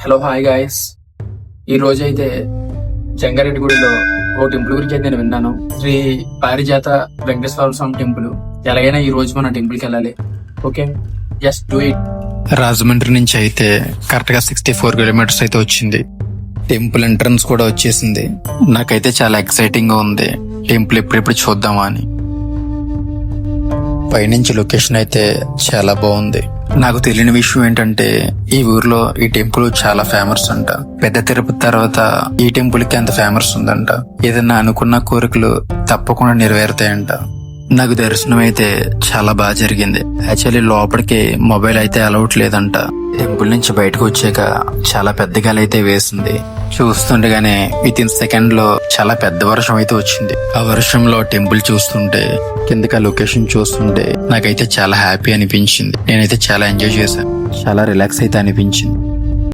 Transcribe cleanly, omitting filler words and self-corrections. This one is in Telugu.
Hello hi guys. ఈ రోజు అయితే జంగారెడ్డిగూడిలో ఓ టెంపుల్ గురించి అయితే నేను విన్నాను. శ్రీ పారిజాత వెంకటేశ్వర స్వామి టెంపుల్. ఎలాగైనా ఈ రోజు మన టెంపుల్కి వెళ్ళాలి. Okay, just do it. Rajahmundry నుంచి అయితే కరెక్ట్ గా 64 కిలోమీటర్స్ అయితే వచ్చింది. టెంపుల్ ఎంట్రన్స్ కూడా వచ్చేసింది. నాకైతే చాలా ఎక్సైటింగ్ గా ఉంది టెంపుల్ ఎప్పుడెప్పుడు చూద్దామా అని. పైనుంచి లొకేషన్ అయితే చాలా బాగుంది. నాకు తెలియని విషయం ఏంటంటే ఈ ఊర్లో ఈ టెంపుల్ చాలా ఫేమస్ అంట. పెద్ద తిరుపతి తర్వాత ఈ టెంపుల్ కి అంత ఫేమస్ ఉందంట. ఏదైనా అనుకున్న కోరికలు తప్పకుండా నెరవేరుతాయంట. నాకు దర్శనం అయితే చాలా బాగా జరిగింది. యాక్చువల్లీ లోపలికి మొబైల్ అయితే అలౌట్ లేదంట. టెంపుల్ నుంచి బయటకు వచ్చాక చాలా పెద్ద గాలి అయితే వేసింది. చూస్తుండగానే విత్ ఇన్ సెకండ్ లో చాలా పెద్ద వర్షం అయితే వచ్చింది. ఆ వర్షంలో టెంపుల్ చూస్తుంటే కిందకి లొకేషన్ చూస్తుంటే నాకైతే చాలా హ్యాపీ అనిపించింది. నేనైతే చాలా ఎంజాయ్ చేశాను. చాలా రిలాక్స్ అయితే అనిపించింది.